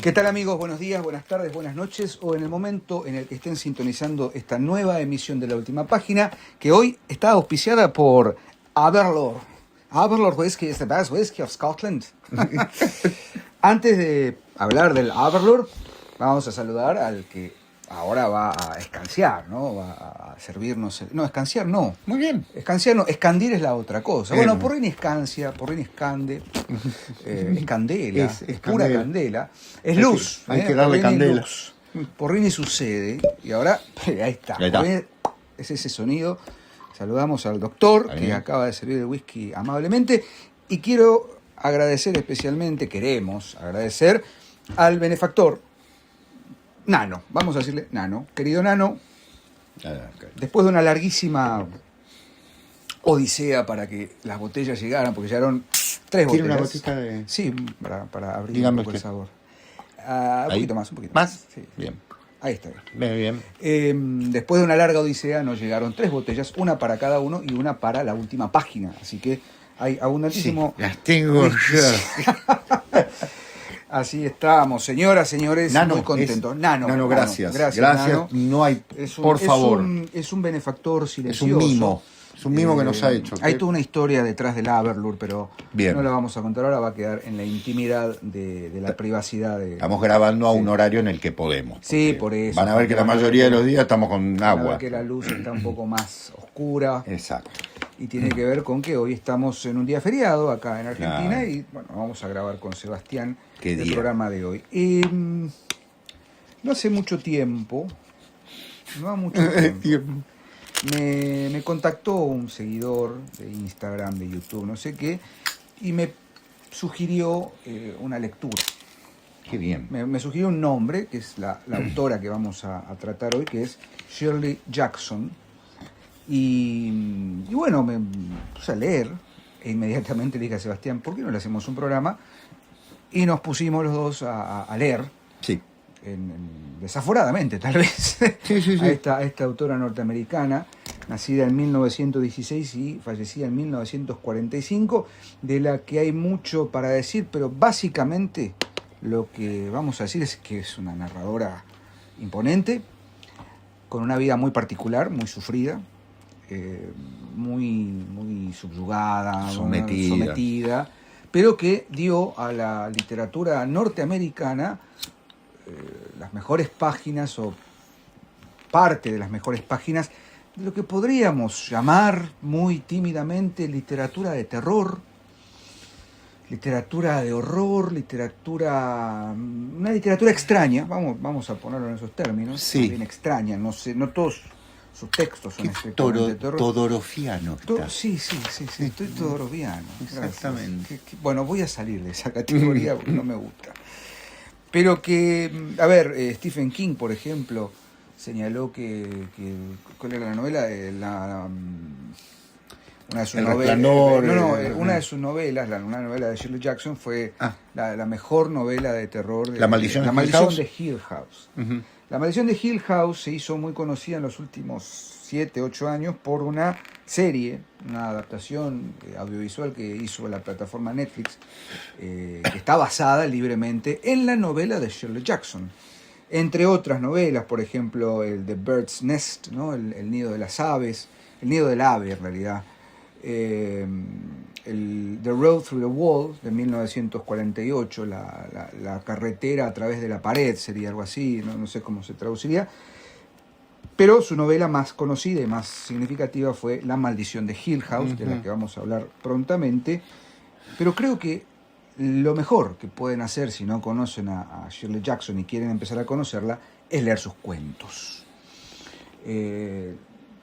¿Qué tal, amigos? Buenos días, buenas tardes, buenas noches o en el momento en el que estén sintonizando esta nueva emisión de La Última Página, que hoy está auspiciada por Aberlour. Aberlour Whisky is the best whisky of Scotland. Antes de hablar del Aberlour, vamos a saludar al que ahora va a escanciar, ¿no? Va a servirnos... No, escanciar no. Muy bien. Escanciar no, escandir es la otra cosa. Bueno, porrini escancia, porrini escande, es candela, es pura candela. Es luz. Hay que darle candela. Luz. Porrini sucede, y ahora, ahí está. Porrini es ese sonido. Saludamos al doctor, que acaba de servir el whisky amablemente, y quiero agradecer especialmente, queremos agradecer al benefactor Nano, vamos a decirle Nano. Querido Nano, después de una larguísima odisea para que las botellas llegaran, porque llegaron 3 botellas. ¿Tiene una gotita de...? Sí, para abrir Dígame un poco el sabor. Un poquito más. ¿Más? Sí. Bien. Ahí está. Bien. Después de una larga odisea nos llegaron 3 botellas, una para cada uno y una para la última página. Así que hay abundantísimo... Sí, las tengo yo. Así estamos, señoras, señores, Nano, muy contentos. Nano, gracias. Nano. No hay, por favor. Es un benefactor silencioso. Es un mimo que nos ha hecho. Hay toda una historia detrás del Aberlour, pero bien, no la vamos a contar ahora, va a quedar en la intimidad de la privacidad. Estamos grabando a un horario en el que podemos. Sí, por eso. Van a ver que la mayoría de los días estamos con agua. Van a ver que la luz está un poco más oscura. Exacto. Y tiene que ver con que hoy estamos en un día feriado acá en Argentina y bueno, vamos a grabar con Sebastián el programa de hoy. No hace mucho tiempo, me contactó un seguidor de Instagram, de YouTube, no sé qué, y me sugirió una lectura. Qué bien. Me sugirió un nombre, que es la autora que vamos a tratar hoy, que es Shirley Jackson. Y bueno, me puse a leer e inmediatamente le dije a Sebastián, ¿por qué no le hacemos un programa? Y nos pusimos los dos a leer, sí, desaforadamente tal vez, sí. A esta autora norteamericana, nacida en 1916 y fallecida en 1945, de la que hay mucho para decir, pero básicamente lo que vamos a decir es que es una narradora imponente, con una vida muy particular, muy sufrida, muy subyugada, sometida, pero que dio a la literatura norteamericana las mejores páginas o parte de las mejores páginas de lo que podríamos llamar muy tímidamente literatura de terror, literatura de horror, una literatura extraña, vamos a ponerlo en esos términos, sí, bien extraña, no todos sus textos son estrictamente de terror. Todorofiano. Sí, estoy todorofiano. Exactamente. Bueno, voy a salir de esa categoría porque no me gusta. Pero que, a ver, Stephen King, por ejemplo, señaló que ¿cuál era la novela? Una de sus novelas. Una de sus novelas, una novela de Shirley Jackson, fue la mejor novela de terror. La maldición de Hill House. Uh-huh. La maldición de Hill House se hizo muy conocida en los últimos 7, 8 años por una serie, una adaptación audiovisual que hizo la plataforma Netflix, que está basada libremente en la novela de Shirley Jackson. Entre otras novelas, por ejemplo, el The Bird's Nest, ¿no? El nido de las aves, el nido del ave en realidad. The Road Through the Wall de 1948, la carretera a través de la pared, sería algo así, no sé cómo se traduciría, pero su novela más conocida y más significativa fue La maldición de Hill House, de la que vamos a hablar prontamente, pero creo que lo mejor que pueden hacer si no conocen a Shirley Jackson y quieren empezar a conocerla es leer sus cuentos.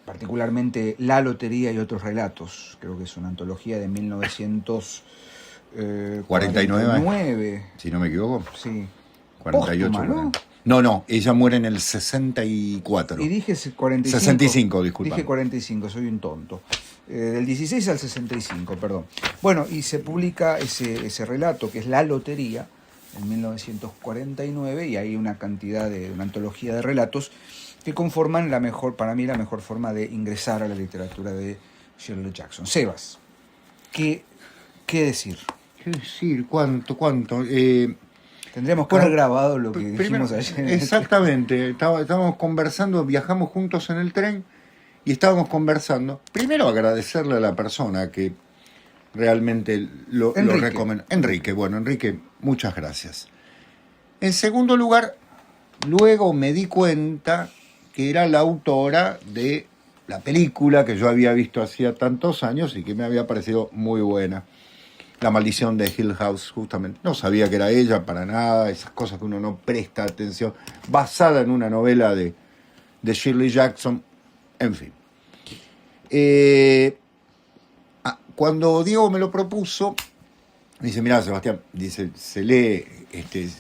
Particularmente La lotería y otros relatos, creo que es una antología de 1949. Si no me equivoco. Sí. 48. Póstuma, ¿no? No, ella muere en el 64. Y dije 45. 65, disculpa. Dije 45, soy un tonto. Del 16 al 65, perdón. Bueno, y se publica ese relato, que es La lotería, en 1949, y hay una antología de relatos que conforman para mí la mejor forma de ingresar a la literatura de Shirley Jackson. Sebas, ¿qué decir? ¿Qué decir? ¿Cuánto? Tendríamos que haber grabado lo que dijimos ayer. Exactamente, estábamos conversando, viajamos juntos en el tren y estábamos conversando. Primero agradecerle a la persona que realmente lo recomienda. Enrique, bueno, Enrique, muchas gracias. En segundo lugar, luego me di cuenta que era la autora de la película que yo había visto hacía tantos años y que me había parecido muy buena. La maldición de Hill House, justamente. No sabía que era ella para nada, esas cosas que uno no presta atención. Basada en una novela de Shirley Jackson, en fin. Cuando Diego me lo propuso, me dice, mirá, Sebastián, dice, se lee,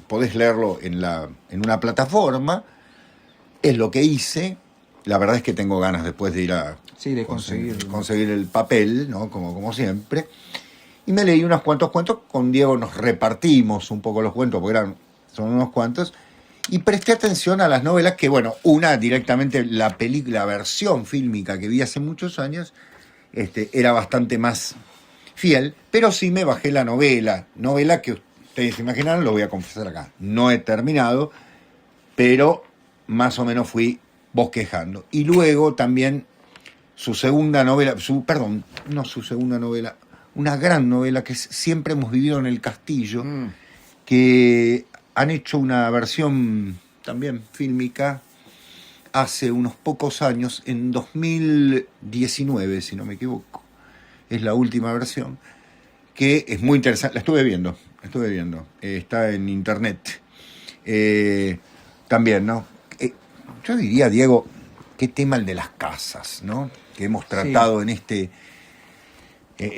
podés leerlo en una plataforma, es lo que hice. La verdad es que tengo ganas después de ir a conseguir el papel, ¿no? Como siempre. Y me leí unos cuantos cuentos, con Diego nos repartimos un poco los cuentos, porque son unos cuantos, y presté atención a las novelas que, bueno, una directamente, la versión fílmica que vi hace muchos años, era bastante más fiel, pero sí me bajé la novela que ustedes se imaginarán, lo voy a confesar acá, no he terminado, pero más o menos fui bosquejando. Y luego también su segunda novela, una gran novela que es Siempre hemos vivido en el castillo, que han hecho una versión también fílmica hace unos pocos años, en 2019, si no me equivoco. Es la última versión, que es muy interesante. La estuve viendo. Está en internet. También, ¿no? Yo diría, Diego, qué tema el de las casas, ¿no? Que hemos tratado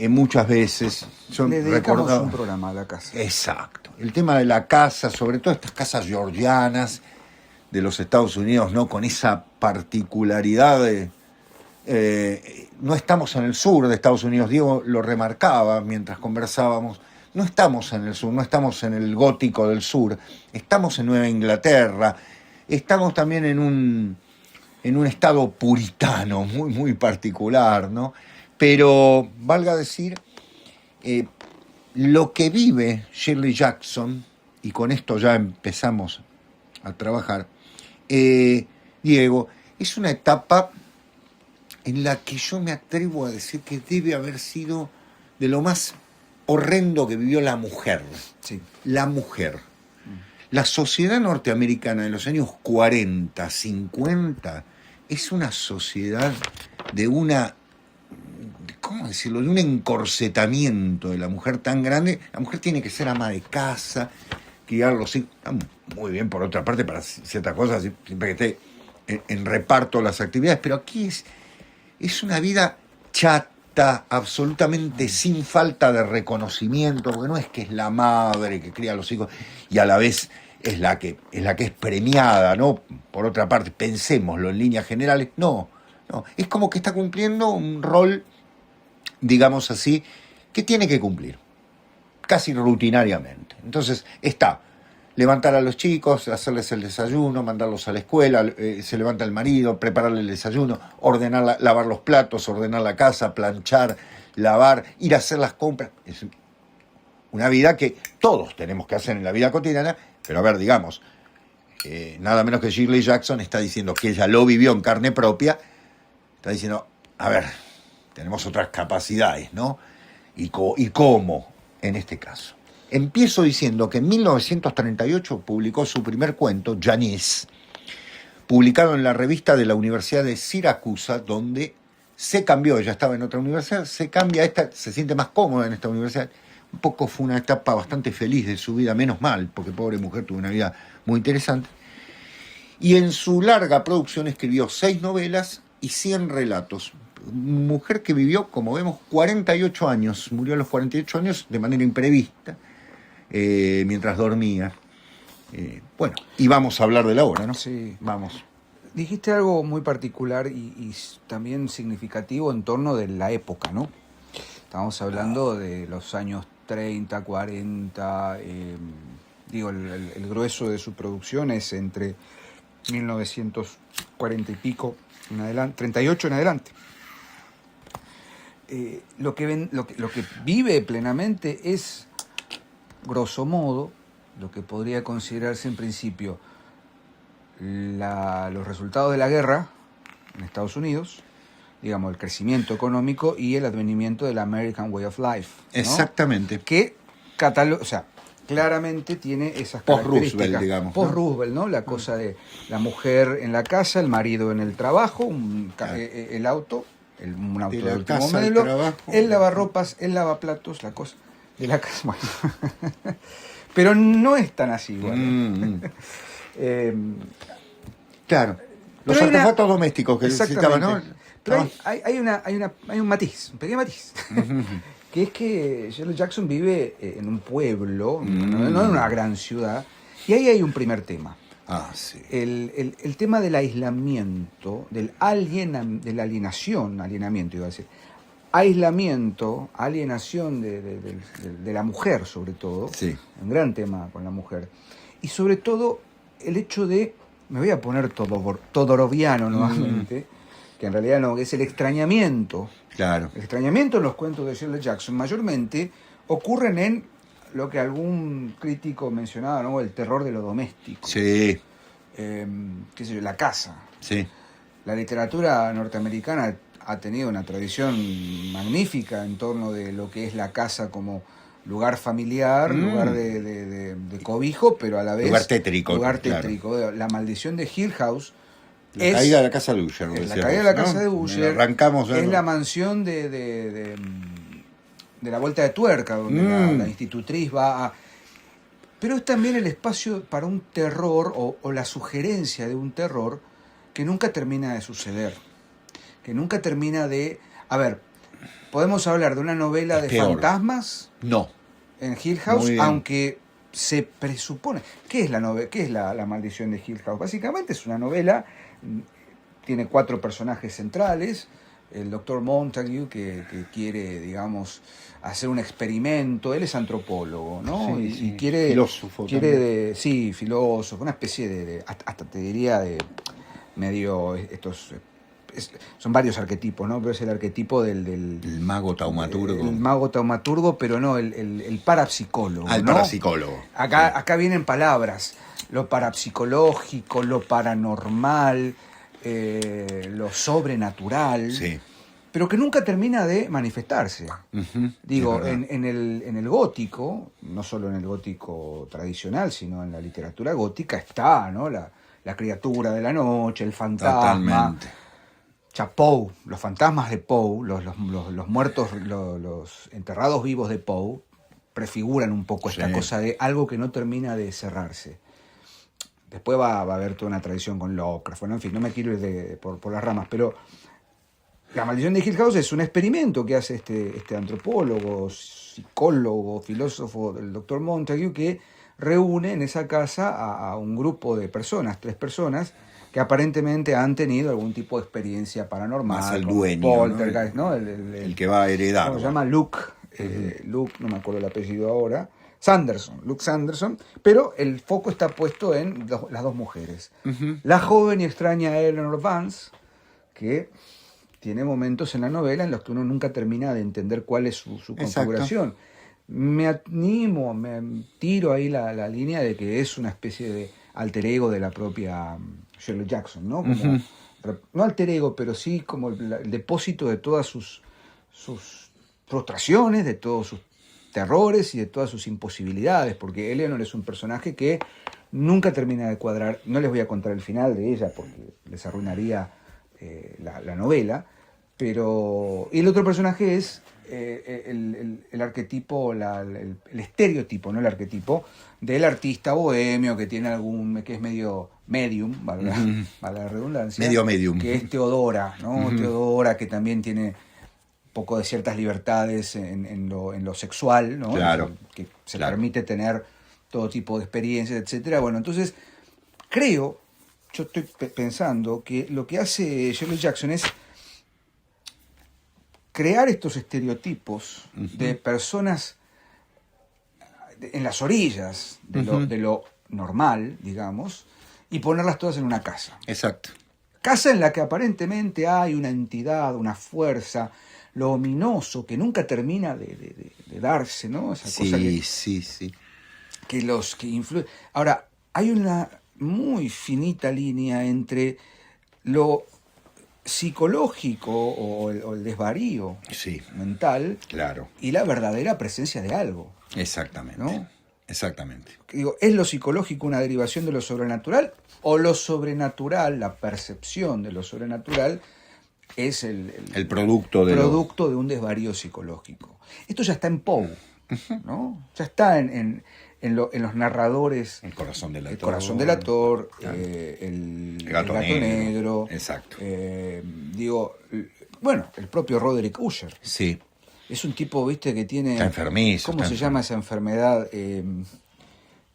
muchas veces. Le dedicamos un programa a la casa. Exacto. El tema de la casa, sobre todo estas casas georgianas de los Estados Unidos, ¿no? Con esa particularidad no estamos en el sur de Estados Unidos. Diego lo remarcaba mientras conversábamos. No estamos en el sur, no estamos en el gótico del sur. Estamos en Nueva Inglaterra. Estamos también en un estado puritano muy, muy particular, ¿no? Pero, valga decir, lo que vive Shirley Jackson, y con esto ya empezamos a trabajar, Diego, es una etapa en la que yo me atrevo a decir que debe haber sido de lo más horrendo que vivió la mujer. Sí. La mujer. La sociedad norteamericana de los años 40, 50, es una sociedad de ¿cómo decirlo? De un encorsetamiento de la mujer tan grande. La mujer tiene que ser ama de casa, criar los hijos. Está muy bien, por otra parte, para ciertas cosas, siempre que esté en reparto las actividades, pero aquí es una vida chata, absolutamente sin falta de reconocimiento, porque no es que es la madre que cría a los hijos y a la vez es la que es premiada, ¿no? Por otra parte, pensémoslo en líneas generales, no, es como que está cumpliendo un rol, digamos así, que tiene que cumplir, casi rutinariamente. Entonces está levantar a los chicos, hacerles el desayuno, mandarlos a la escuela, se levanta el marido, prepararle el desayuno, lavar los platos, ordenar la casa, planchar, lavar, ir a hacer las compras. Es una vida que todos tenemos que hacer en la vida cotidiana, pero a ver, digamos, nada menos que Shirley Jackson está diciendo que ella lo vivió en carne propia, está diciendo, a ver, tenemos otras capacidades, ¿no? ¿Y cómo en este caso? Empiezo diciendo que en 1938 publicó su primer cuento, Janice, publicado en la revista de la Universidad de Siracusa, donde se cambió, ella estaba en otra universidad, se cambia a esta, se siente más cómoda en esta universidad. Un poco fue una etapa bastante feliz de su vida, menos mal, porque pobre mujer tuvo una vida muy interesante. Y en su larga producción escribió 6 novelas y 100 relatos. Mujer que vivió, como vemos, 48 años, murió a los 48 años de manera imprevista, mientras dormía. Bueno, y vamos a hablar de la obra, ¿no? Sí. Vamos. Dijiste algo muy particular y también significativo en torno de la época, ¿no? Estamos hablando de los años 30, 40, el grueso de su producción es entre 1940 y pico en adelante, 38 en adelante. Lo que vive plenamente es, grosso modo, lo que podría considerarse en principio los resultados de la guerra en Estados Unidos, digamos, el crecimiento económico y el advenimiento del American Way of Life, ¿no? Exactamente. Que claramente tiene esas Post-Roosevelt, características. digamos, ¿no? Post-Roosevelt, ¿no? La cosa de la mujer en la casa, el marido en el trabajo, el auto, un auto de último modelo, el lavarropas, el lavaplatos, la cosa de la casa. Bueno. Pero no es tan así, bueno. Claro. Los artefactos domésticos que necesitaban, ¿no? Pero hay un matiz, un pequeño matiz. Que es que Shirley Jackson vive en un pueblo, no en una gran ciudad, y ahí hay un primer tema. Sí. El tema del aislamiento, de la alienación de la mujer, sobre todo. Sí. Un gran tema con la mujer. Y sobre todo el hecho de, me voy a poner todoroviano nuevamente, que en realidad no, es el extrañamiento. Claro. El extrañamiento en los cuentos de Shirley Jackson mayormente ocurren en lo que algún crítico mencionaba, ¿no? El terror de lo doméstico. Sí. Qué sé yo, la casa. Sí. La literatura norteamericana ha tenido una tradición magnífica en torno de lo que es la casa como lugar familiar, lugar de cobijo, pero a la vez... Lugar tétrico. Lugar tétrico. Claro. La maldición de Hill House... La caída de la casa de Usher. La caída de la casa de Usher. Arrancamos. Es la mansión de la vuelta de tuerca, donde la institutriz va a... Pero es también el espacio para un terror o la sugerencia de un terror que nunca termina de suceder. Que nunca termina de... A ver, ¿podemos hablar de una novela de fantasmas? No. En Hill House, aunque se presupone... ¿Qué es la maldición de Hill House? Básicamente es una novela, tiene 4 personajes centrales. El doctor Montague, que quiere, digamos, hacer un experimento. Él es antropólogo, ¿no? Sí, y quiere... Filósofo. Sí, filósofo. Una especie de hasta te diría de medio... son varios arquetipos, ¿no? Pero es el arquetipo del el mago taumaturgo. El mago taumaturgo, pero no, el parapsicólogo. El ¿no? parapsicólogo. Acá vienen palabras. Lo parapsicológico, lo paranormal, lo sobrenatural. Sí. Pero que nunca termina de manifestarse. Digo, en el gótico, no solo en el gótico tradicional, sino en la literatura gótica, está, ¿no? La criatura de la noche, el fantasma. Totalmente. Poe, los fantasmas de Poe, los muertos, los enterrados vivos de Poe, prefiguran un poco esta cosa de algo que no termina de cerrarse. Después va a haber toda una tradición con Lovecraft. Bueno, en fin, no me quiero ir por las ramas, pero la maldición de Hill House es un experimento que hace este antropólogo, psicólogo, filósofo, el doctor Montague, que reúne en esa casa a un grupo de personas, 3 personas, que aparentemente han tenido algún tipo de experiencia paranormal. Más el dueño, poltergeist, ¿no? El que va a heredar. ¿Cómo se llama? Luke. Luke, no me acuerdo el apellido ahora. Luke Sanderson. Pero el foco está puesto en las 2 mujeres. La joven y extraña Eleanor Vance, que tiene momentos en la novela en los que uno nunca termina de entender cuál es su configuración. Me tiro ahí la línea de que es una especie de alter ego de la propia Shirley Jackson, ¿no? Como, no alter ego, pero sí como el depósito de todas sus frustraciones, de todos sus terrores y de todas sus imposibilidades, porque Eleanor es un personaje que nunca termina de cuadrar. No les voy a contar el final de ella porque les arruinaría la novela, pero... Y el otro personaje es el arquetipo, el estereotipo, no el arquetipo, del artista bohemio que tiene que es medio medium, valga la redundancia. Medio medium. Que es Teodora, ¿no? Teodora, que también tiene un poco de ciertas libertades en lo sexual, ¿no? Claro. Que se permite tener todo tipo de experiencias, etcétera. Bueno, entonces yo estoy pensando que lo que hace Shirley Jackson es crear estos estereotipos de personas en las orillas de lo normal, digamos, y ponerlas todas en una casa. Exacto. Casa en la que aparentemente hay una entidad, una fuerza, lo ominoso que nunca termina de darse, ¿no? Esa cosa que... Sí. que influyen. Ahora, hay una muy finita línea entre lo psicológico o el desvarío Sí, mental claro. y la verdadera presencia de algo, Exactamente. ¿no? Exactamente. Digo, ¿es lo psicológico una derivación de lo sobrenatural o lo sobrenatural, la percepción de lo sobrenatural, es El producto de producto de un desvarío psicológico? Esto ya está en Poe, ¿no? Ya está en los narradores. El corazón del El actor. corazón del actor, Claro. el Gato negro. Exacto. Bueno, el propio Roderick Usher. Sí. Es un tipo, viste, que tiene... Está enfermizo. ¿Cómo se llama esa enfermedad?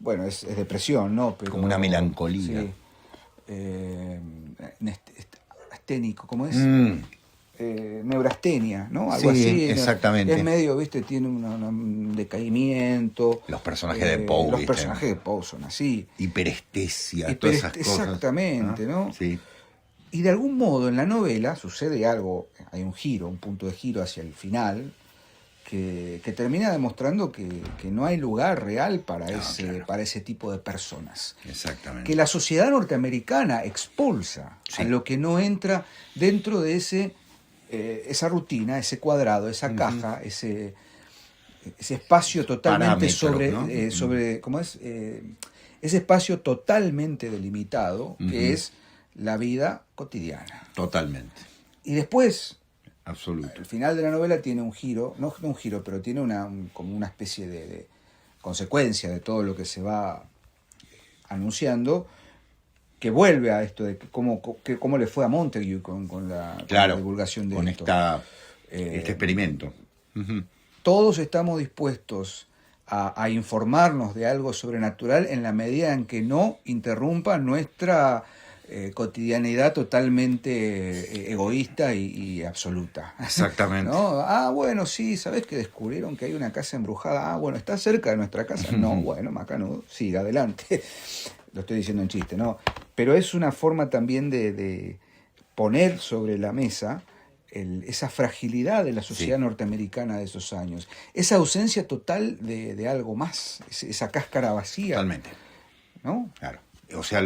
Bueno, es depresión, ¿no? Pero, como una melancolía. Sí. Asténico, ¿cómo es? Neurastenia, ¿no? Algo Sí, así. exactamente. Es medio, viste, tiene un decaimiento. Los personajes de Poe, Los ¿viste? personajes de Poe son así. Hiperestesia, todas esas cosas. Exactamente, ¿no? Sí. Y de algún modo en la novela sucede algo, hay un giro, un punto de giro hacia el final, que termina demostrando que no hay lugar real para, claro. para ese tipo de personas. Exactamente. Que la sociedad norteamericana expulsa a lo que no entra dentro de esa rutina, ese cuadrado, esa caja, ese espacio totalmente sobre ¿cómo es? Ese espacio totalmente delimitado, que es la vida cotidiana. Totalmente. Y después, absoluto, el final de la novela tiene un giro, no un giro, pero tiene como una especie de consecuencia de todo lo que se va anunciando, que vuelve a esto de cómo le fue a Montague con la divulgación de esto. Este experimento. Todos estamos dispuestos a informarnos de algo sobrenatural en la medida en que no interrumpa nuestra cotidianidad totalmente egoísta y absoluta. Exactamente. ¿No? Bueno, sí, ¿sabés que descubrieron que hay una casa embrujada? Bueno, ¿está cerca de nuestra casa? No, bueno, macanudo, siga adelante. Lo estoy diciendo en chiste, ¿no? Pero es una forma también de poner sobre la mesa esa fragilidad de la sociedad norteamericana de esos años, esa ausencia total de algo más, esa cáscara vacía. Totalmente. ¿No? Claro. O sea,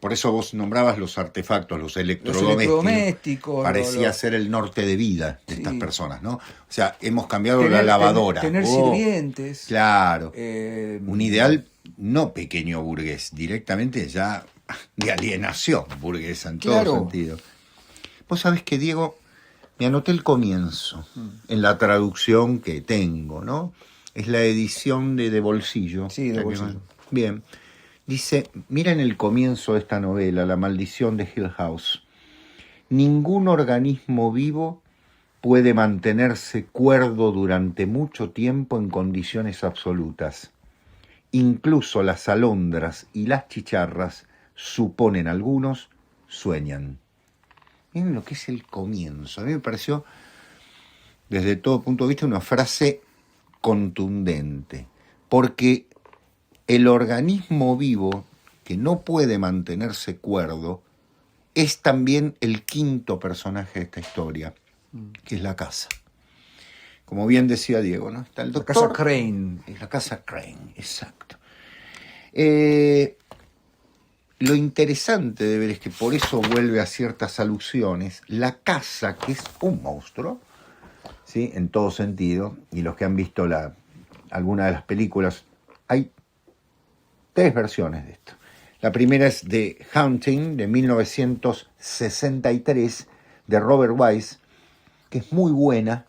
por eso vos nombrabas los artefactos, los electrodomésticos. Parecía ser el norte de vida de estas personas, ¿no? O sea, hemos cambiado la lavadora. Tener sirvientes. Claro. Un ideal no pequeño burgués, directamente ya de alienación burguesa en todo sentido. Vos sabés que, Diego, me anoté el comienzo en la traducción que tengo, ¿no? Es la edición de Bolsillo. Sí, de Bolsillo. Bien. Dice, mira en el comienzo de esta novela, La maldición de Hill House. Ningún organismo vivo puede mantenerse cuerdo durante mucho tiempo en condiciones absolutas. Incluso las alondras y las chicharras, suponen algunos, sueñan. Miren lo que es el comienzo. A mí me pareció, desde todo punto de vista, una frase contundente. Porque el organismo vivo que no puede mantenerse cuerdo es también el quinto personaje de esta historia, que es la casa. Como bien decía Diego, ¿no? Está el doctor. La casa Crane. Es la casa Crane, exacto. Lo interesante de ver es que por eso vuelve a ciertas alusiones. La casa, que es un monstruo, ¿sí? En todo sentido, y los que han visto alguna de las películas, hay 3 versiones de esto. La primera es The Haunting, de 1963, de Robert Wise, que es muy buena,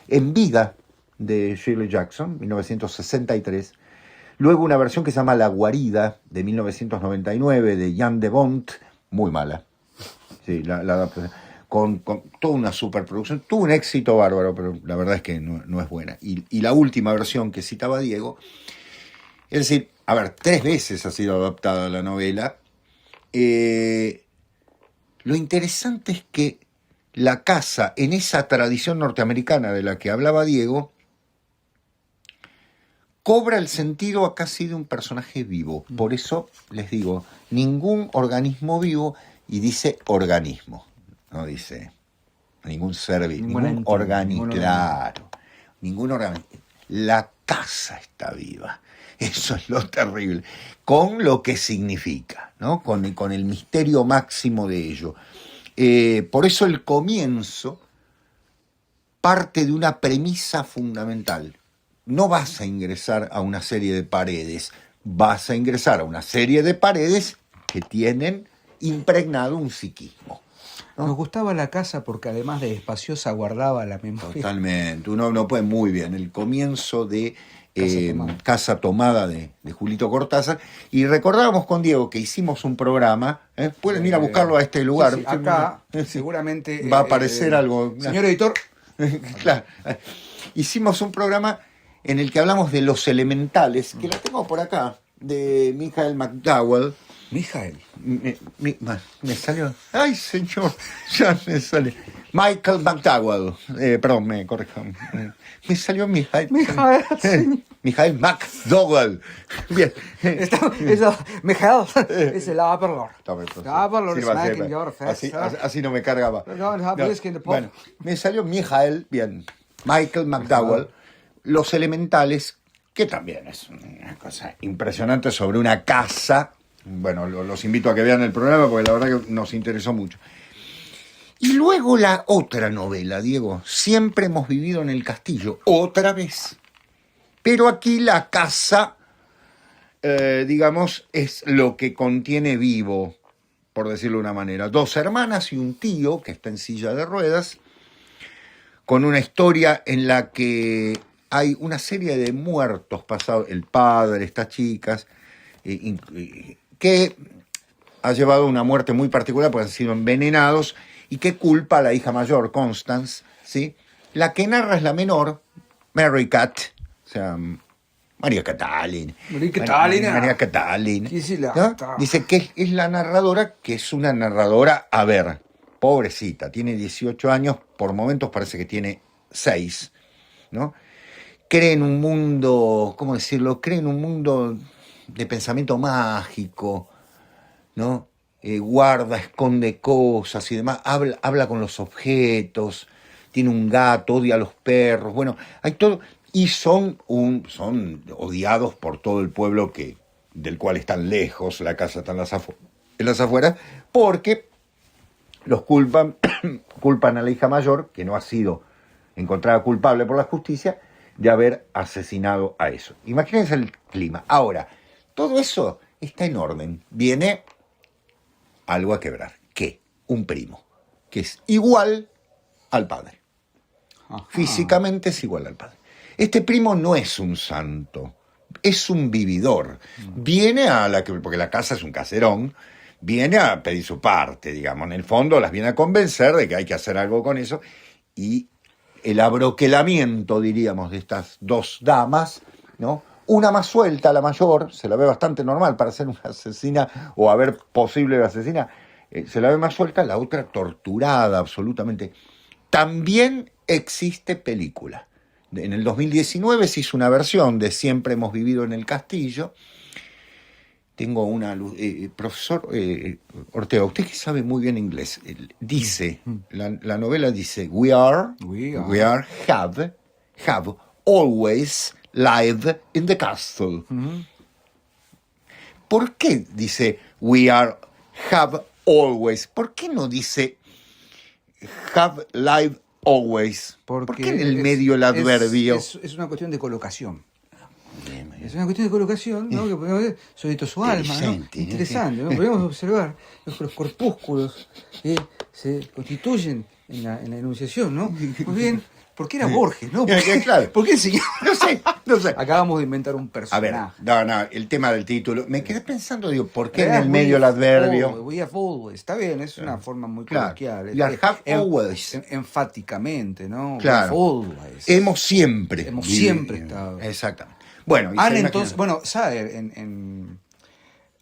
en vida, de Shirley Jackson, 1963. Luego una versión que se llama La guarida, de 1999, de Jan de Bont, muy mala. Sí, la adaptación. Con toda una superproducción. Tuvo un éxito bárbaro, pero la verdad es que no es buena. Y la última versión que citaba Diego, es decir, 3 veces ha sido adaptada la novela. Lo interesante es que la casa, en esa tradición norteamericana de la que hablaba Diego, cobra el sentido a casi de un personaje vivo. Por eso les digo, ningún organismo vivo, y dice organismo, no dice ningún ser vivo, ningún organismo, claro, ningún organismo. la casa está viva. Eso es lo terrible, con lo que significa, ¿no? Con el misterio máximo de ello. Por eso el comienzo parte de una premisa fundamental. No vas a ingresar a una serie de paredes, vas a ingresar a una serie de paredes que tienen impregnado un psiquismo, ¿no? Nos gustaba la casa porque además de espaciosa guardaba la memoria. Totalmente, uno puede muy bien. El comienzo de Casa Tomada. Casa Tomada de Julito Cortázar. Y recordábamos con Diego que hicimos un programa, pueden ir a buscarlo a este lugar. Sí, sí, acá seguramente va a aparecer algo. Señor editor. Claro. Hicimos un programa en el que hablamos de los elementales, que la tengo por acá, de Michael McDowell. Mijael. Me salió. Ay, señor, ya me sale. Michael McDowell. Perdón, me corrijo. Me salió Mijael. Mijael McDowell. Bien. Mijael es el Aperlor. Así no me cargaba. No. Bueno, me salió Mijael, bien. Michael McDowell. Los elementales, que también es una cosa impresionante sobre una casa. Bueno, los invito a que vean el programa porque la verdad que nos interesó mucho. Y luego la otra novela, Diego, Siempre hemos vivido en el castillo, otra vez. Pero aquí la casa, digamos, es lo que contiene vivo, por decirlo de una manera. 2 hermanas y un tío que está en silla de ruedas, con una historia en la que hay una serie de muertos pasados, el padre, estas chicas, que ha llevado a una muerte muy particular porque han sido envenenados y que culpa a la hija mayor, Constance, ¿sí? La que narra es la menor, Mary Cat, o sea, María Catalina. María Catalina. ¿No? Dice que es la narradora, que es una narradora, a ver, pobrecita, tiene 18 años, por momentos parece que tiene 6, ¿no? Cree en un mundo, ¿cómo decirlo? Cree en un mundo de pensamiento mágico, ¿no? Guarda, esconde cosas y demás, habla con los objetos, tiene un gato, odia a los perros, bueno, hay todo, y son odiados por todo el pueblo del cual están lejos, la casa está en las afueras, porque los culpan a la hija mayor, que no ha sido encontrada culpable por la justicia, de haber asesinado a eso. Imagínense el clima. Ahora, todo eso está en orden. Viene algo a quebrar. ¿Qué? Un primo, que es igual al padre. Ajá. Físicamente es igual al padre. Este primo no es un santo, es un vividor. Viene porque la casa es un caserón, viene a pedir su parte, digamos. En el fondo las viene a convencer de que hay que hacer algo con eso. Y el abroquelamiento, diríamos, de estas 2 damas, ¿no? Una más suelta, la mayor, se la ve bastante normal para ser una asesina o haber posible asesina, se la ve más suelta, la otra torturada absolutamente. También existe película. En el 2019 se hizo una versión de Siempre hemos vivido en el castillo. Tengo profesor Ortega, usted que sabe muy bien inglés, dice, la novela dice, we have always lived in the castle. ¿Por qué dice have always? ¿Por qué no dice have lived always? Porque ¿por qué en el medio el adverbio? Es una cuestión de colocación. Es una cuestión de colocación, ¿no? Que podemos ver solito su alma, ¿no? Interesante, ¿no? Podemos observar los corpúsculos que se constituyen en la enunciación, ¿no? Muy bien, ¿por qué era Borges, no? Claro. ¿Por qué enseñó? No sé. Acabamos de inventar un personaje. A ver, el tema del título. Me quedé pensando, digo, ¿por qué en el medio el adverbio? We have always. Está bien, es una forma muy coloquial. We have always. Enfáticamente, ¿no? Claro. Always. Hemos siempre estado. Exactamente. Bueno, Saer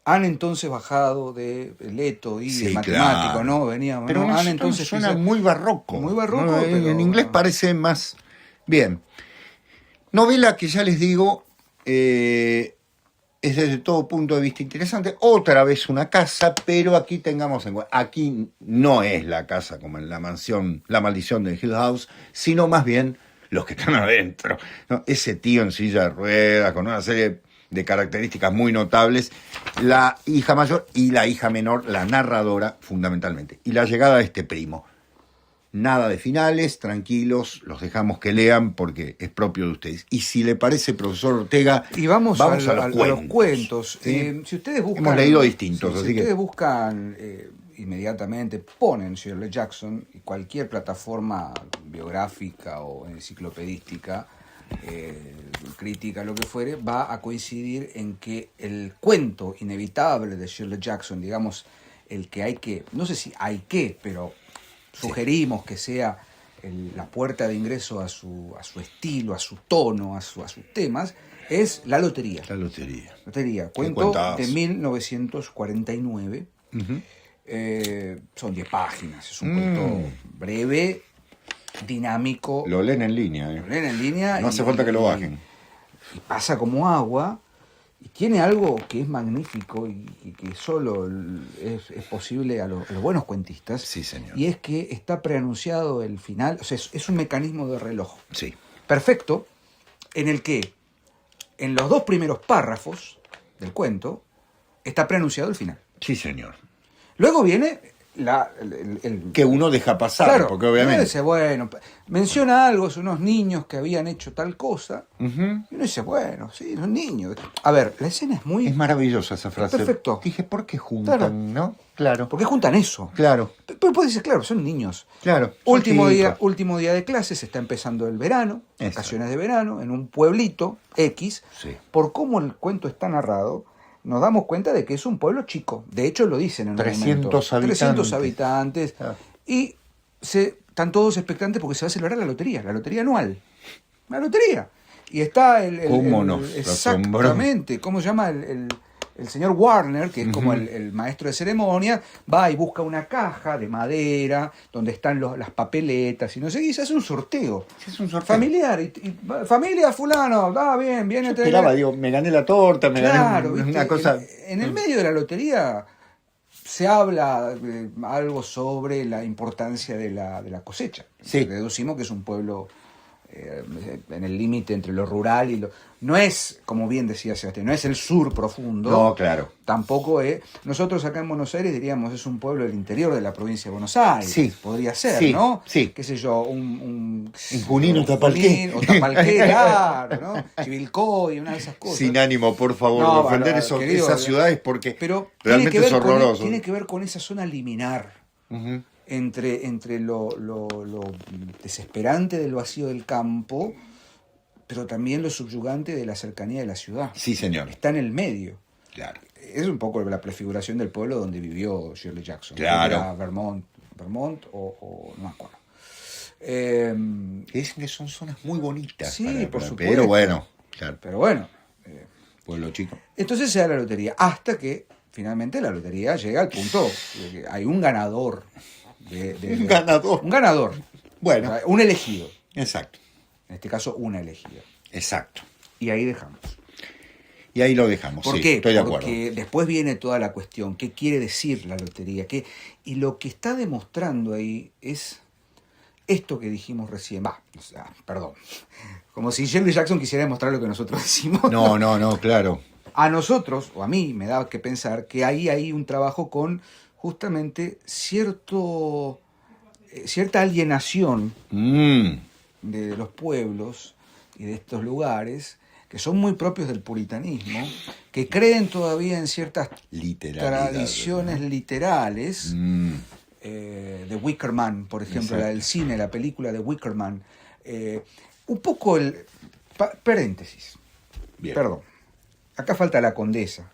han entonces bajado de Leto y de matemático, claro. ¿no? Veníamos, pero ¿no? Entonces suena muy barroco. Muy barroco, ¿no? pero en inglés parece más bien. Novela que ya les digo, es desde todo punto de vista interesante. Otra vez una casa, pero aquí tengamos en cuenta, aquí no es la casa como en la mansión, La maldición de Hill House, sino más bien los que están adentro. ¿No? Ese tío en silla de ruedas, con una serie de características muy notables, la hija mayor y la hija menor, la narradora, fundamentalmente. Y la llegada de este primo. Nada de finales, tranquilos, los dejamos que lean porque es propio de ustedes. Y si le parece, profesor Ortega, y vamos a los cuentos. ¿Sí? Si ustedes buscan, hemos leído distintos, si así que ustedes buscan inmediatamente, ponen Shirley Jackson y cualquier plataforma biográfica o enciclopedística, crítica, lo que fuere, va a coincidir en que el cuento inevitable de Shirley Jackson, digamos, el que hay que, no sé si hay que, pero sugerimos que sea la puerta de ingreso a su estilo, a su tono, a sus temas, es La Lotería. La Lotería. Cuento de 1949. Uh-huh. Son 10 páginas, es un cuento breve, dinámico. Lo leen en línea. Lo leen en línea. No hace falta que lo bajen. Y pasa como agua. Y tiene algo que es magnífico y que solo es posible a los buenos cuentistas. Sí, señor. Y es que está preanunciado el final. O sea, es un mecanismo de reloj. Sí. Perfecto, en el que en los 2 primeros párrafos del cuento está preanunciado el final. Sí, señor. Luego viene que uno deja pasar, claro, porque obviamente... Dice, bueno, menciona algo, son unos niños que habían hecho tal cosa, uh-huh. Y uno dice, bueno, sí, son niños. A ver, la escena es muy... Es maravillosa esa frase. Perfecto. Dije, ¿por qué juntan, claro. no? Claro. ¿Por qué juntan eso? Claro. Pero pues dices, claro, son niños. Claro. Último día de clases, está empezando el verano, vacaciones de verano, en un pueblito X. Sí. Por cómo el cuento está narrado, nos damos cuenta de que es un pueblo chico. De hecho, lo dicen en un 300 momento. habitantes. 300 habitantes. Ah. Y están todos expectantes porque se va a celebrar la lotería anual. La lotería. Y está ¿Cómo nos exactamente, ¿cómo se llama? El señor Warner, que es como el maestro de ceremonia, va y busca una caja de madera donde están las papeletas y no sé qué, y se hace un sorteo. Es un sorteo familiar. Familia fulano, bien. Yo esperaba, digo, me gané la torta, gané una cosa... En el medio de la lotería se habla algo sobre la importancia de la cosecha. Sí. Deducimos que es un pueblo en el límite entre lo rural y lo... No es, como bien decía Sebastián, no es el sur profundo. No, claro. Tampoco es... Nosotros acá en Buenos Aires diríamos es un pueblo del interior de la provincia de Buenos Aires. Sí. Podría ser, sí, ¿no? Sí. Qué sé yo, en Junín o Tapalqué. O Tapalqué, claro, ¿no? Chivilcoy, una de esas cosas. Sin ánimo, por favor, de ofender esas ciudades porque pero realmente es horroroso. Tiene que ver con esa zona liminar. Uh-huh. Entre lo desesperante del vacío del campo, pero también lo subyugante de la cercanía de la ciudad. Sí, señor. Está en el medio. Claro. Es un poco la prefiguración del pueblo donde vivió Shirley Jackson. Claro. Era Vermont o no me acuerdo. Dicen que son zonas muy bonitas. Sí, por supuesto. Pero bueno, claro. Pero bueno. Pueblo chico. Entonces se da la lotería, hasta que finalmente la lotería llega al punto de que hay un ganador. Un ganador. Un ganador. Bueno. O sea, un elegido. Exacto. En este caso, una elegida. Exacto. Y ahí dejamos. Y ahí lo dejamos. ¿Por sí, qué? Estoy de acuerdo. Porque después viene toda la cuestión. ¿Qué quiere decir la lotería? Y lo que está demostrando ahí es esto que dijimos recién. Perdón. Como si Shirley Jackson quisiera demostrar lo que nosotros decimos. No, claro. A nosotros, o a mí, me da que pensar que ahí hay un trabajo con justamente cierta alienación de los pueblos y de estos lugares que son muy propios del puritanismo, que creen todavía en ciertas tradiciones literales. De Wicker Man, por ejemplo, la del cine, la película de Wicker Man. Un poco paréntesis. Bien. Perdón. Acá falta la condesa,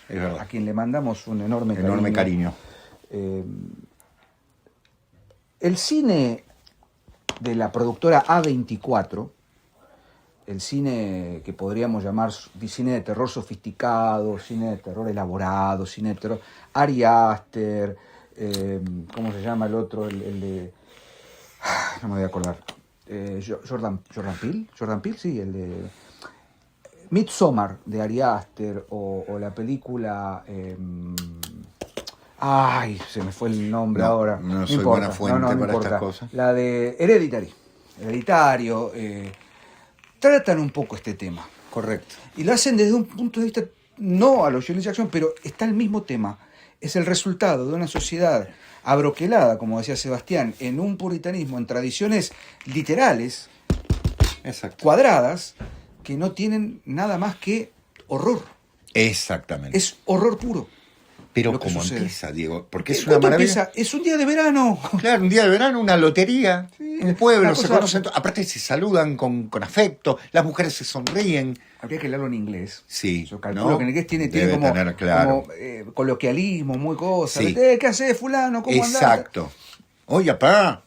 es verdad. A quien le mandamos un enorme cariño. El cine de la productora A24, el cine que podríamos llamar cine de terror sofisticado, cine de terror elaborado, cine de terror... Ari Aster, ¿cómo se llama el otro? El de... No me voy a acordar. Jordan Peele, sí, el de... Midsommar, de Ari Aster, o la película... se me fue el nombre ahora. No soy buena fuente para importa. estas cosas. La de Hereditary. Hereditario, tratan un poco este tema. Correcto. Y lo hacen desde un punto de vista, no a los Shirley Jackson, pero está el mismo tema. Es el resultado de una sociedad abroquelada, como decía Sebastián, en un puritanismo, en tradiciones literales, Exacto. cuadradas, que no tienen nada más que horror. Exactamente. Es horror puro. Pero lo que ¿cómo sucede. empieza, Diego? Porque es ¿Cuándo una maravilla. empieza? Es un día de verano. Claro, un día de verano, una lotería, Sí, un pueblo, una se cosa- conocen, aparte se saludan con afecto, las mujeres se sonríen. Habría que leerlo en inglés. Sí, Yo calculo ¿no? que en inglés tiene Debe como, tener, claro. como, coloquialismo, muy cosas. Sí. ¿Qué haces, fulano? ¿Cómo andás? Exacto. Oye, papá.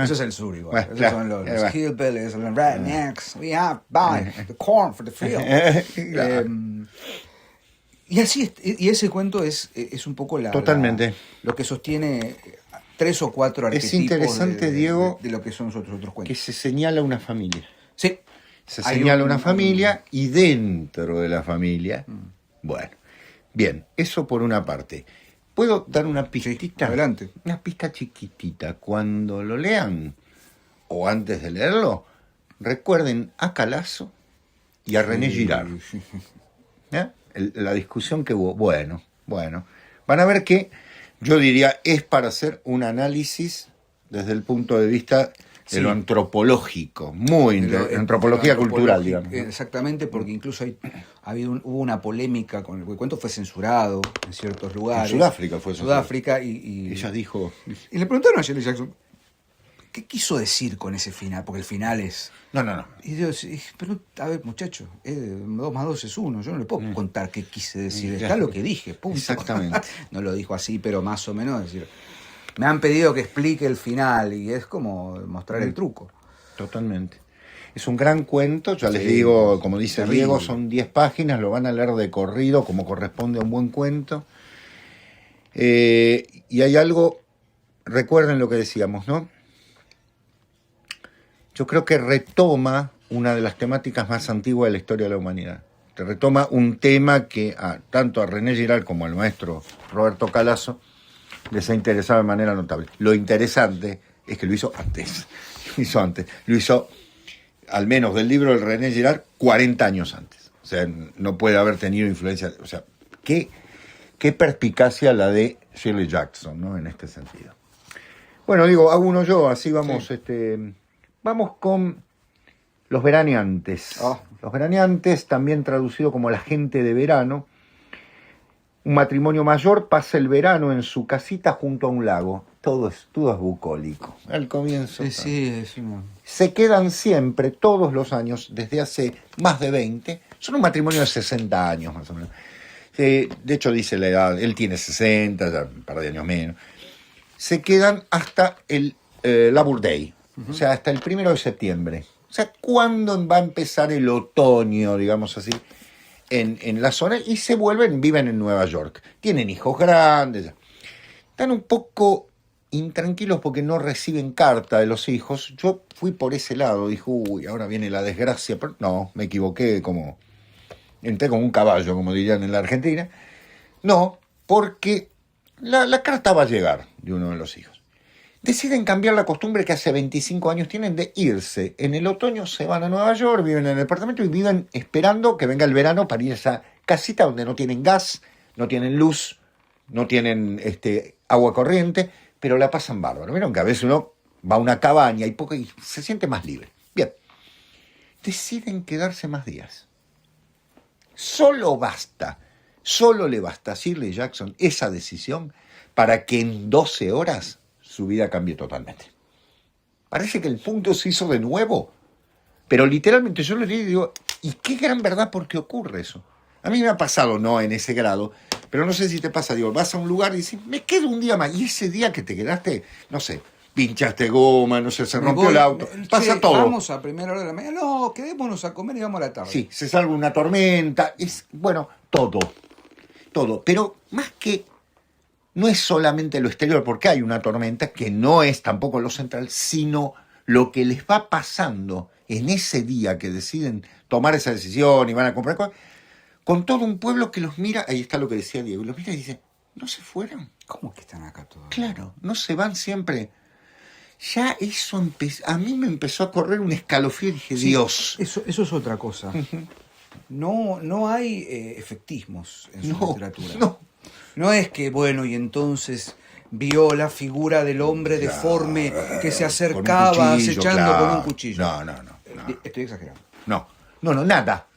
Eso es el sur igual. Bueno, Esos claro, son los bueno. hillbillies, los rednecks. We have buy the corn for the field. Claro. Y así y ese cuento es un poco Totalmente. lo que sostiene 3 o 4 Es arquetipos interesante, Diego, de lo que son otros que cuentos. se señala una familia. Sí. Se Hay señala una familia y dentro de la familia, bueno, bien, eso por una parte. ¿Puedo dar una pistita? adelante. Una pista chiquitita. Cuando lo lean, o antes de leerlo, recuerden a Calazo y a René Girard. ¿Eh? La discusión que hubo. Bueno. Van a ver que yo diría es para hacer un análisis desde el punto de vista de lo antropológico, muy antropología cultural, digamos, ¿no? Exactamente, porque incluso hubo una polémica con el cuento, fue censurado en ciertos lugares. En Sudáfrica fue censurado. Sudáfrica y Ella dijo... y le preguntaron a Shirley Jackson, ¿qué quiso decir con ese final? Porque el final es... No. Y yo, pero a ver, muchacho, 2 más 2 es 1, yo no le puedo contar qué quise decir, está lo que dije, punto. Exactamente. No lo dijo así, pero más o menos, es decir, me han pedido que explique el final y es como mostrar el truco. Totalmente. Es un gran cuento, ya les Sí, digo, como dice terrible. Diego, son 10 páginas, lo van a leer de corrido como corresponde a un buen cuento. Y hay algo, recuerden lo que decíamos, ¿no? Yo creo que retoma una de las temáticas más antiguas de la historia de la humanidad. Te retoma un tema que tanto a René Girard como al maestro Roberto Calazo les ha interesado de manera notable. Lo interesante es que lo hizo antes. Lo hizo, al menos del libro de René Girard, 40 años antes. O sea, no puede haber tenido influencia. O sea, qué perspicacia la de Shirley Jackson, ¿no? En este sentido. Bueno, digo, hago uno yo, así vamos, Sí. Vamos con Los veraneantes. Oh. Los veraneantes, también traducido como la gente de verano. Un matrimonio mayor pasa el verano en su casita junto a un lago. Todo es bucólico. Al comienzo. Sí, es una... Se quedan siempre, todos los años, desde hace más de 20. Son un matrimonio de 60 años más o menos. De hecho dice la edad, él tiene 60, ya un par de años menos. Se quedan hasta el Labor Day, o sea, hasta el 1 de septiembre. O sea, ¿cuándo va a empezar el otoño, digamos así, en la zona? Y se viven en Nueva York. Tienen hijos grandes. Están un poco intranquilos porque no reciben carta de los hijos. Yo fui por ese lado, dije, uy, ahora viene la desgracia. Pero no, me equivoqué, entré como un caballo, como dirían en la Argentina. No, porque la carta va a llegar de uno de los hijos. Deciden cambiar la costumbre que hace 25 años tienen de irse. En el otoño se van a Nueva York, viven en el departamento y viven esperando que venga el verano para ir a esa casita donde no tienen gas, no tienen luz, no tienen agua corriente, pero la pasan bárbaro. Vieron que a veces uno va a una cabaña y se siente más libre. Bien, deciden quedarse más días. Solo le basta a Shirley Jackson esa decisión para que en 12 horas su vida cambie totalmente. Parece que el punto se hizo de nuevo, pero literalmente yo le digo, ¿y qué gran verdad por qué ocurre eso? A mí me ha pasado, no en ese grado, pero no sé si te pasa, digo, vas a un lugar y dices, me quedo un día más, y ese día que te quedaste, no sé, pinchaste goma, no sé, se rompió el auto, pasa todo. Vamos a 1:00 de la mañana, no, quedémonos a comer y vamos a la tarde. Sí, se salva una tormenta, todo, pero más que no es solamente lo exterior, porque hay una tormenta que no es tampoco lo central, sino lo que les va pasando en ese día que deciden tomar esa decisión y van a comprar cosas, con todo un pueblo que los mira, ahí está lo que decía Diego, los mira y dice, ¿no se fueron? ¿Cómo que están acá todos? Claro, no se van siempre. ya eso a mí me empezó a correr un escalofrío y dije, Sí, Dios. Eso es otra cosa. No hay efectismos en su literatura. No es que, bueno, y entonces vio la figura del hombre deforme que se acercaba con un cuchillo, acechando con un cuchillo. No. Estoy exagerando. No, nada.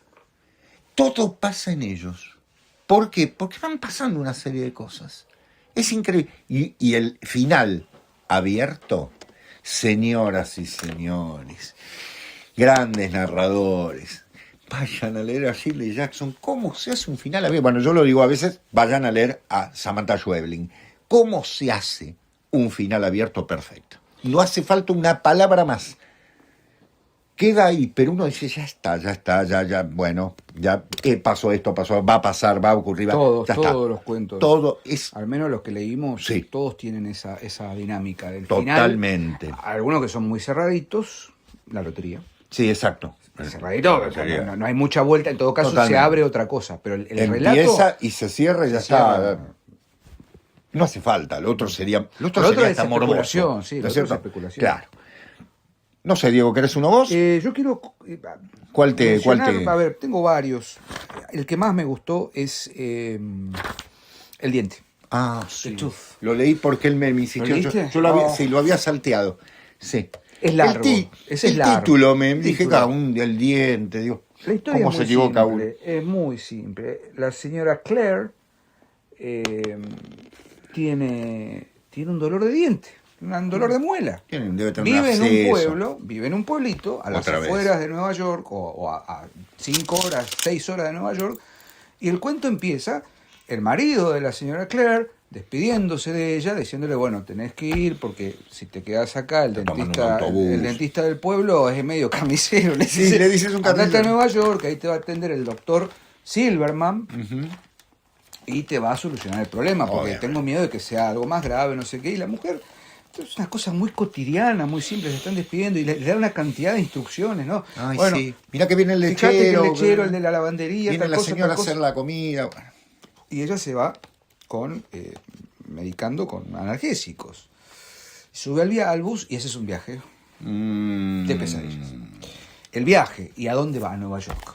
Todo pasa en ellos. ¿Por qué? Porque van pasando una serie de cosas. Es increíble. Y el final abierto, señoras y señores, grandes narradores, vayan a leer a Shirley Jackson. ¿Cómo se hace un final abierto? Bueno, yo lo digo a veces, vayan a leer a Samantha Schweblin. ¿Cómo se hace un final abierto perfecto? No hace falta una palabra más. Queda ahí, pero uno dice, ya está, bueno, ya pasó esto, va a pasar, va a ocurrir. Todos los cuentos. Todo es... Al menos los que leímos, sí, todos tienen esa dinámica del totalmente. Final. Algunos que son muy cerraditos, la lotería. Sí, exacto. Cerradito, no hay mucha vuelta, en todo caso totalmente. Se abre otra cosa, pero el relato... Empieza y se cierra y ya está. No hace falta, lo otro sería hasta morboso. Sí, lo otro es especulación. Claro. No sé, Diego, ¿querés uno vos? Yo quiero... ¿Cuál te...? A ver, tengo varios. El que más me gustó es El diente. Ah, sí. Lo leí porque él me insistió. Yo lo había salteado. Sí. Es largo. El título me dije, el diente, digo. La historia ¿cómo es se equivoca uno? Es muy simple. La señora Claire tiene un dolor de diente. Un dolor de muela. Vive en un pueblito, a las afueras de Nueva York, o a 5 horas, 6 horas de Nueva York, y el cuento empieza, el marido de la señora Claire, despidiéndose de ella, diciéndole, bueno, tenés que ir, porque si te quedas acá, el dentista del pueblo es medio camisero. Le dices un carnicero. Andate a Nueva York, ahí te va a atender el doctor Silverman, y te va a solucionar el problema, porque tengo miedo de que sea algo más grave, no sé qué, y la mujer... Es una cosa muy cotidiana, muy simple, se están despidiendo y le dan una cantidad de instrucciones, ¿no? Ay, bueno, sí. Mirá que viene el lechero. Fíjate que el lechero, el de la lavandería, viene la señora a hacer la comida. Bueno. Y ella se va medicando con analgésicos. Sube al bus y ese es un viaje de pesadillas. El viaje, ¿y a dónde va? A Nueva York.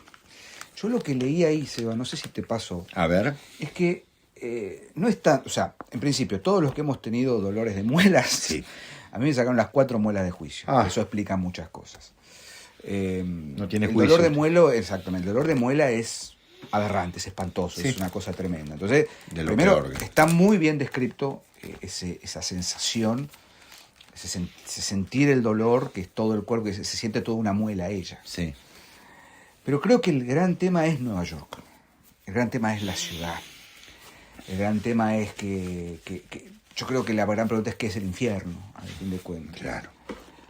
Yo lo que leí ahí, Seba, no sé si te pasó. A ver. Es que no está, o sea, en principio, todos los que hemos tenido dolores de muelas, sí. A mí me sacaron las 4 muelas de juicio. Eso explica muchas cosas. No tiene el juicio. Dolor de muela, exactamente, el dolor de muela es aberrante, es espantoso, es una cosa tremenda. Entonces, primero, está muy bien descrito esa sensación, ese sentir el dolor, que es todo el cuerpo, que se siente toda una muela ella. Sí. Pero creo que el gran tema es Nueva York. El gran tema es la ciudad. El gran tema es que yo creo que la gran pregunta es qué es el infierno, al fin de cuentas. Claro.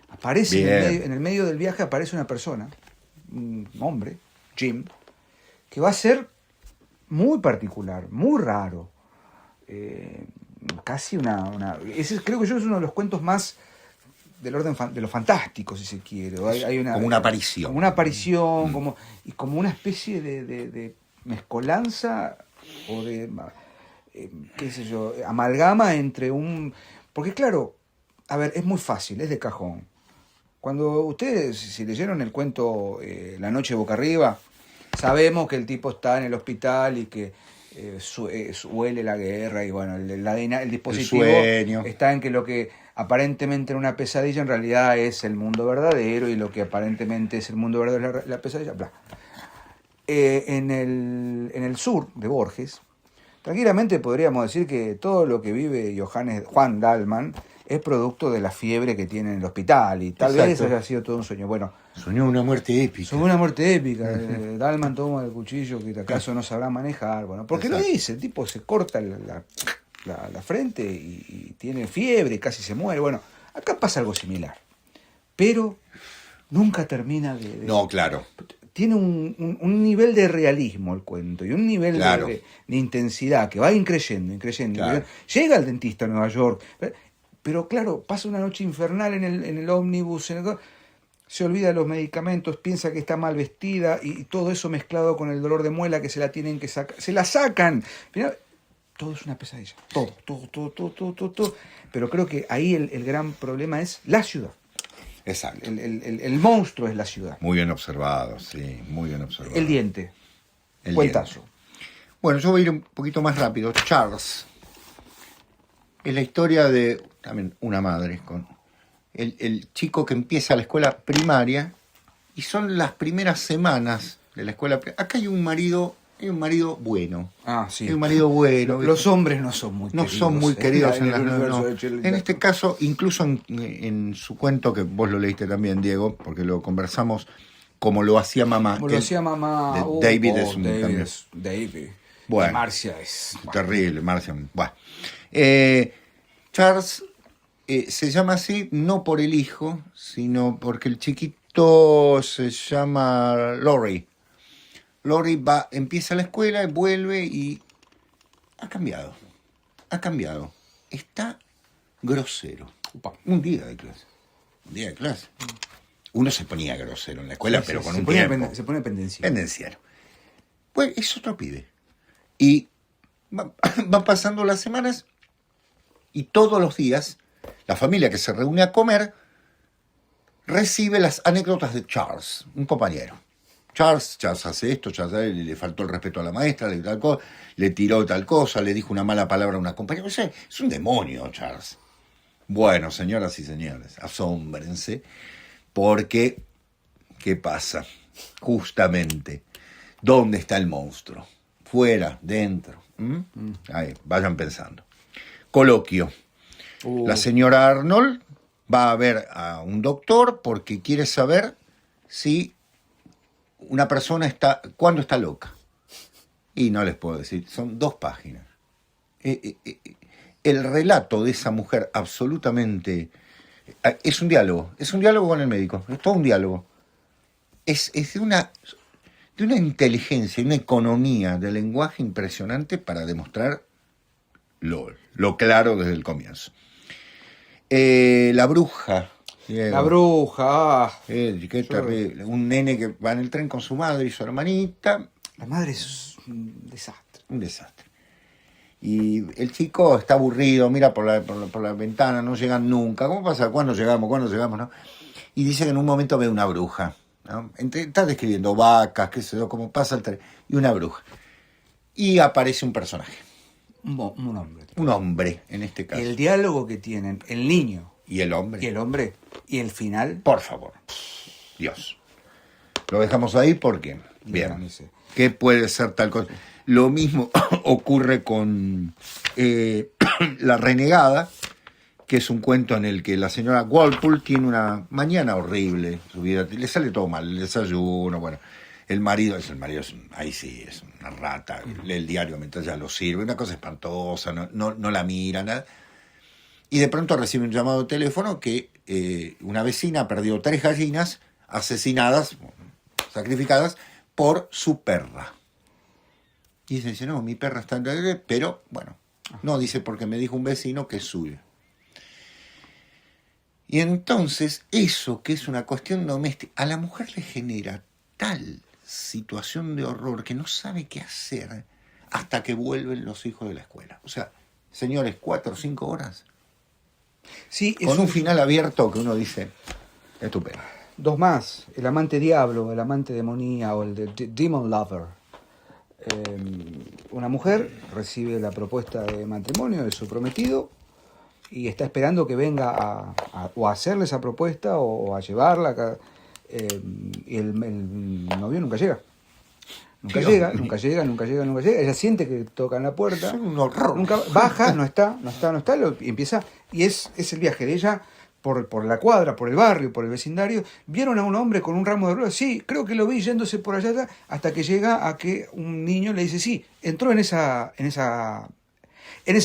Aparece en el medio del viaje, aparece una persona, un hombre, Jim, que va a ser muy particular, muy raro. Casi creo que yo es uno de los cuentos más del orden de lo fantástico, si se quiere. Como una aparición. Como una aparición, como una especie de mezcolanza o de... qué sé yo, amalgama entre porque claro, a ver, es muy fácil, es de cajón. Cuando ustedes, si leyeron el cuento La noche boca arriba, sabemos que el tipo está en el hospital y que huele la guerra y bueno, el dispositivo está en que lo que aparentemente era una pesadilla en realidad es el mundo verdadero y lo que aparentemente es el mundo verdadero es la pesadilla, bla. En el sur de Borges, tranquilamente podríamos decir que todo lo que vive Juan Dalman es producto de la fiebre que tiene en el hospital y tal vez haya sido todo un sueño. Bueno, soñó una muerte épica. Soñó una muerte épica. Dalman toma el cuchillo que acaso no sabrá manejar. Bueno, porque lo dice, el tipo se corta la frente y tiene fiebre y casi se muere. Bueno, acá pasa algo similar. Pero nunca termina de... No, claro. Tiene un nivel de realismo el cuento y un nivel de intensidad que va increyendo. Claro. Llega el dentista a Nueva York, pero claro, pasa una noche infernal en el ómnibus, se olvida de los medicamentos, piensa que está mal vestida y todo eso mezclado con el dolor de muela que se la tienen que sacar. Se la sacan. todo es una pesadilla. Todo. Pero creo que ahí el gran problema es la ciudad. Exacto. El monstruo es la ciudad. Muy bien observado, sí, muy bien observado. El diente. El Cuentazo. diente. Bueno, yo voy a ir un poquito más rápido. Charles. Es la historia de también una madre con el chico que empieza la escuela primaria y son las primeras semanas de la escuela primaria. Acá hay un marido bueno. Ah, sí. Hay un marido bueno. Los hombres no son muy queridos. No son muy queridos en el universo no. de Shirley En este Jackson. caso, incluso en su cuento, que vos lo leíste también, Diego, porque lo conversamos, como lo hacía mamá. Como lo hacía mamá. David es un cambio. David. Bueno, y Marcia es... terrible, Marcia. Bueno. Charles se llama así no por el hijo, sino porque el chiquito se llama Laurie. Laurie empieza la escuela, vuelve y ha cambiado. Está grosero. Un día de clase. Uno se ponía grosero en la escuela, Sí, pero sí, con se un pone tiempo. se pone pendenciero. Pendenciero. Pues es otro pibe. Y van pasando las semanas y todos los días la familia que se reúne a comer recibe las anécdotas de Charles, un compañero. Charles hace esto, Charles le faltó el respeto a la maestra, le tiró tal cosa, le dijo una mala palabra a una compañera. O sea, es un demonio, Charles. Bueno, señoras y señores, asómbrense, porque, ¿qué pasa? Justamente, ¿dónde está el monstruo? Fuera, dentro. Ahí, vayan pensando. Coloquio. La señora Arnold va a ver a un doctor porque quiere saber si una persona cuándo está loca. Y no les puedo decir, son 2 páginas. El relato de esa mujer absolutamente... Es un diálogo con el médico, es todo un diálogo. Es de una inteligencia, una economía del lenguaje impresionante para demostrar lo claro desde el comienzo. La bruja. La bruja. Qué terrible. Un nene que va en el tren con su madre y su hermanita. La madre es un desastre. Un desastre. Y el chico está aburrido, mira por la ventana, no llegan nunca. ¿Cómo pasa? ¿Cuándo llegamos? ¿No? Y dice que en un momento ve una bruja, ¿no? Está describiendo vacas, qué sé yo, cómo pasa el tren. Y una bruja. Y aparece un personaje. Un hombre. Un hombre, en este caso. El diálogo que tienen el niño Y el hombre. Y el final. Por favor. Dios. Lo dejamos ahí porque... Bien. ¿Qué puede ser tal cosa? Lo mismo ocurre con La Renegada, que es un cuento en el que la señora Walpole tiene una mañana horrible. Su vida le sale todo mal, el desayuno, bueno. El marido es ahí sí, es una rata, lee el diario mientras ya lo sirve, una cosa espantosa, no la mira, nada. Y de pronto recibe un llamado de teléfono que una vecina perdió 3 gallinas asesinadas, sacrificadas, por su perra. Y dice, no, mi perra está en... Pero, bueno, no, dice, porque me dijo un vecino que es suyo. Y entonces, eso que es una cuestión doméstica, a la mujer le genera tal situación de horror que no sabe qué hacer hasta que vuelven los hijos de la escuela. O sea, señores, 4 o 5 horas. Sí, con un final abierto que uno dice, estupendo. 2 más, el amante diablo, el amante demonía o el demon lover. Una mujer recibe la propuesta de matrimonio de su prometido y está esperando que venga o a hacerle esa propuesta o a llevarla. Y el novio nunca llega. Nunca llega. Ella siente que tocan la puerta. Es un horror. Nunca baja, no está. Y empieza. Y es el viaje de ella por la cuadra, por el barrio, por el vecindario. Vieron a un hombre con un ramo de flores. Sí, creo que lo vi yéndose por allá, hasta que llega a que un niño le dice, sí, entró en ese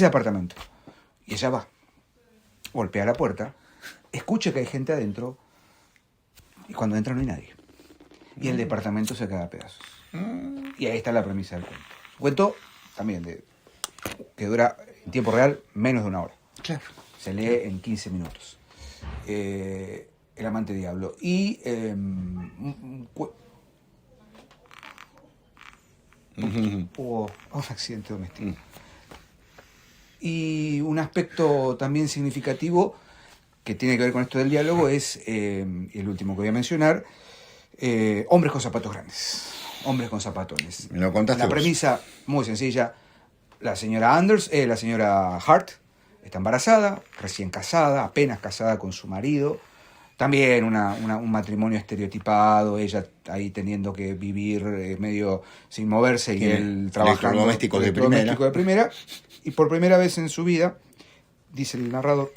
apartamento. Y ella va, golpea la puerta, escucha que hay gente adentro, y cuando entra no hay nadie. Y el departamento se cae a pedazos. Y ahí está la premisa del cuento. Cuento también que dura en tiempo real menos de 1 hora. Claro. Se lee en 15 minutos. El amante diablo. Y hubo un accidente doméstico. Y un aspecto también significativo que tiene que ver con esto del diálogo es, el último que voy a mencionar, hombres con zapatos grandes, hombres con zapatones. Me lo contaste La vos. premisa muy sencilla, la señora Hart está embarazada, recién casada, apenas casada con su marido, también un matrimonio estereotipado, ella ahí teniendo que vivir medio sin moverse y él trabajando electrodomésticos de primera, y por primera vez en su vida, dice el narrador,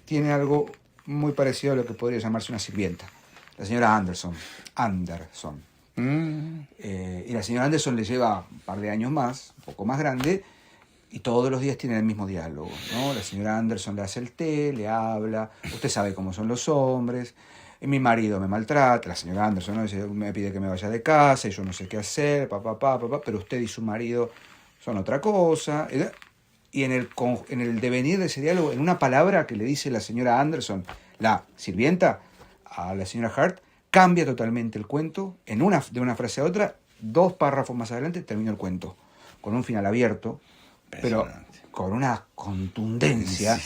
tiene algo muy parecido a lo que podría llamarse una sirvienta, la señora Anderson. Y la señora Anderson le lleva un par de años más, un poco más grande, y todos los días tienen el mismo diálogo, ¿no? La señora Anderson le hace el té, le habla, usted sabe cómo son los hombres, mi marido me maltrata, la señora Anderson, ¿no? Me pide que me vaya de casa y yo no sé qué hacer, pero usted y su marido son otra cosa. Y en el devenir de ese diálogo, en una palabra que le dice la señora Anderson, la sirvienta, a la señora Hart, cambia totalmente el cuento, de una frase a otra, 2 párrafos más adelante termina el cuento, con un final abierto, pero con una contundencia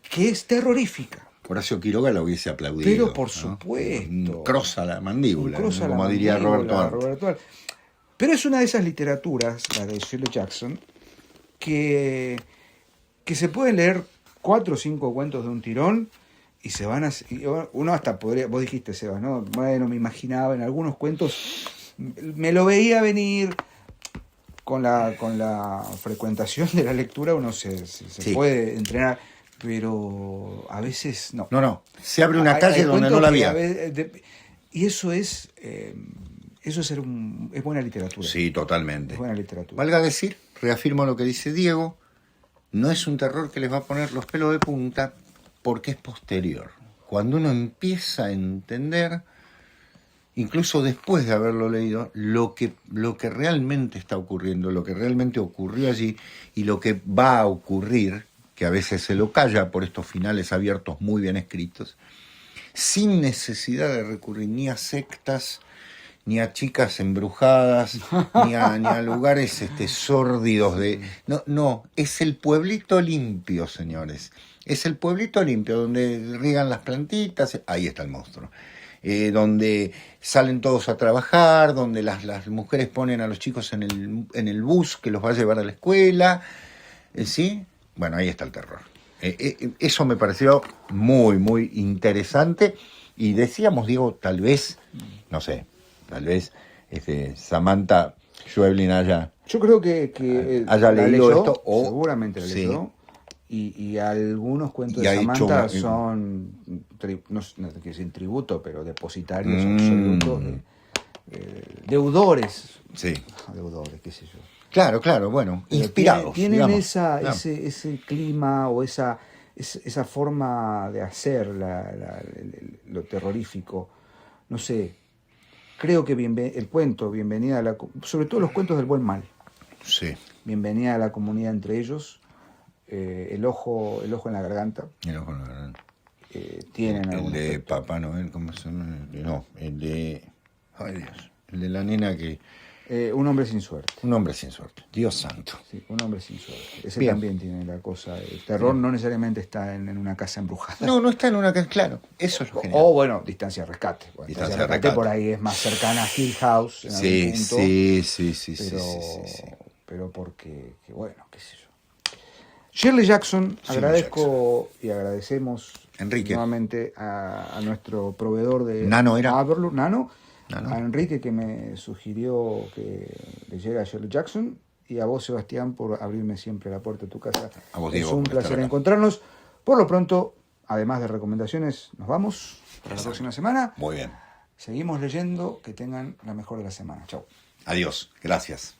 que es terrorífica. Horacio Quiroga lo hubiese aplaudido. Pero por ¿no? supuesto. Crosa la mandíbula, Crosa como la diría mandíbula, Roberto Arlt. Pero es una de esas literaturas, la de Shirley Jackson, que se pueden leer 4 o 5 cuentos de un tirón y se van a... Uno hasta podría... Vos dijiste, Sebas, ¿no? Bueno, me imaginaba en algunos cuentos, me lo veía venir... Con la frecuentación de la lectura uno se Sí. puede entrenar, pero a veces no. No, se abre una calle donde no la había. Y eso es buena literatura. Sí, totalmente. Es buena literatura. Valga decir, reafirmo lo que dice Diego, no es un terror que les va a poner los pelos de punta porque es posterior. Cuando uno empieza a entender, incluso después de haberlo leído, lo que realmente está ocurriendo, lo que realmente ocurrió allí y lo que va a ocurrir, que a veces se lo calla por estos finales abiertos muy bien escritos, sin necesidad de recurrir ni a sectas, ni a chicas embrujadas, ni a lugares sórdidos de... No, es el pueblito limpio, señores. Es el pueblito limpio donde riegan las plantitas, ahí está el monstruo. Donde salen todos a trabajar, donde las mujeres ponen a los chicos en el bus que los va a llevar a la escuela, ¿sí? Bueno, ahí está el terror. Eso me pareció muy, muy interesante. Y decíamos, Diego, tal vez Samantha Schweblin haya... Yo creo que haya la leído leyó, esto, o seguramente la leyó. Sí. Y algunos cuentos Y de ha hecho Samantha son, no quiero decir tributo, pero depositarios absolutos, deudores. Sí. Deudores, qué sé yo. Claro, bueno, Pero inspirados. Tienen digamos. ese clima o esa forma de hacer lo terrorífico. No sé, creo que el cuento, bienvenida a sobre todo los cuentos del buen mal. Sí. Bienvenida a la comunidad entre ellos. El ojo en la garganta. Tienen el de Papá Noel, ¿cómo se llama? No, el de... Ay, Dios. El de la nena que... Un hombre sin suerte. Un hombre sin suerte. Dios santo. Sí, un hombre sin suerte. Ese Bien. también tiene la cosa. El terror no necesariamente está en una casa embrujada. No está en una casa, claro. Eso es lo genial. O bueno, Distancia de Rescate. Bueno, Distancia de Rescate. por ahí es más cercana a Hill House. En algún punto, Sí. Pero porque, bueno, qué sé yo. Shirley Jackson, agradezco y agradecemos Enrique. nuevamente a nuestro proveedor de Nano era. Aberlour, Nano, a Enrique que me sugirió que leyera a Shirley Jackson, y a vos, Sebastián, por abrirme siempre la puerta de tu casa. A vos, es Diego, un por estar placer acá. encontrarnos. Por lo pronto, además de recomendaciones, nos vamos para la próxima semana. Muy bien. Seguimos leyendo, que tengan la mejor de la semana. Chau. Adiós. Gracias.